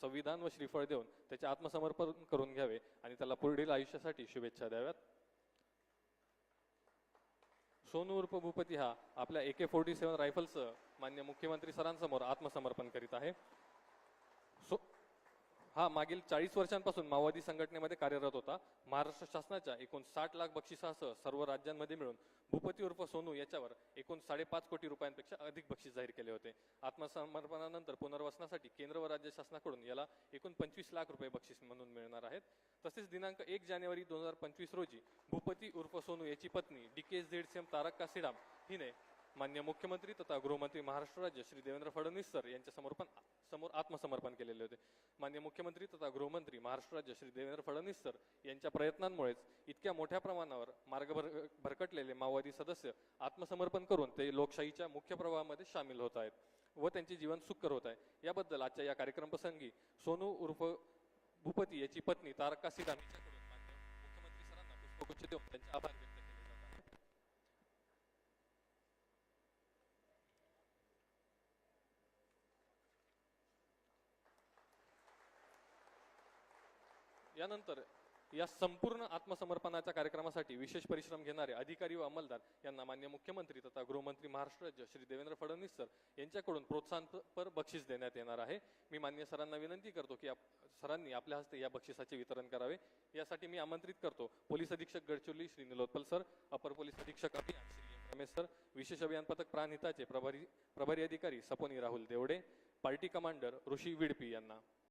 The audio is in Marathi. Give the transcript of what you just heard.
संविधान व श्रीफळ देऊन त्याचे आत्मसमर्पण करून घ्यावे आणि त्याला पुढील आयुष्यासाठी शुभेच्छा द्याव्यात। सोनू उर्फ भूपती हा आपल्या AK-47 रायफलसह मान्य मुख्यमंत्री सरांसमोर आत्मसमर्पण करीत आहे। हा मागील 40 वर्षांपासून माओवादी संघटनेमध्ये कार्यरत होता। महाराष्ट्र शासनाच्या एकूण 60 लाख बक्षिसासह सर्व राज्यांमध्ये मिळून भूपती उर्फ सोनू याच्यावर एकूण 5.5 कोटी रुपयांपेक्षा अधिक बक्षीस जाहीर केले होते। आत्मसमर्पणानंतर पुनर्वसनासाठी केंद्र व राज्य शासनाकडून याला एकूण 25 लाख रुपये बक्षीस म्हणून मिळणार आहेत। तसेच दिनांक 1 जानेवारी 2025 रोजी भूपती उर्फ सोनू याची पत्नी DKZCM तारक्का सीडाम हिने मान्य मुख्यमंत्री तथा गृहमंत्री महाराष्ट्र राज्य श्री देवेंद्र फडणवीस सर यांच्या समोर आत्मसमर्पण केलेले होते। मान्य मुख्यमंत्री तथा गृहमंत्री महाराष्ट्र राज्य श्री देवेंद्र फडणवीस सर यांच्या प्रयत्नांमुळेच इतक्या मोठ्या प्रमाणावर मार्ग भरकटलेले माओवादी सदस्य आत्मसमर्पण करून ते लोकशाहीच्या मुख्य प्रवाहामध्ये सामील होत आहेत व त्यांचे जीवन सुखकर होत आहे। याबद्दल आजच्या या कार्यक्रम प्रसंगी सोनू उर्फ भूपती याची पत्नी तारक्का सीडाम यांच्याकडून मान्य मुख्यमंत्री सरांना पुष्पगुच्छ देऊन त्यांचे आभार व्यक्त केले जात आहेत। यानंतर या संपूर्ण आत्मसमर्पणाच्या कार्यक्रमासाठी विशेष परिश्रम घेणारे अधिकारी व अंमलदार यांना मान्य मुख्यमंत्री तथा गृहमंत्री महाराष्ट्र राज्य श्री देवेंद्र फडणवीस सर यांच्याकडून प्रोत्साहनपर बक्षीस देण्यात येणार आहे। मी मान्य सरांना विनंती करतो की सरांनी आपल्या हस्ते या बक्षिसाचे वितरण करावे। यासाठी मी आमंत्रित करतो पोलीस अधीक्षक गडचिरोली श्री निलोत्पल सर, अपर पोलीस अधीक्षक अभियान श्री M रमेश सर, विशेष अभियान पथक प्राणहिताचे प्रभारी अधिकारी सपोनी राहुल देवडे, पार्टी कमांडर ऋषी विडपी यांना।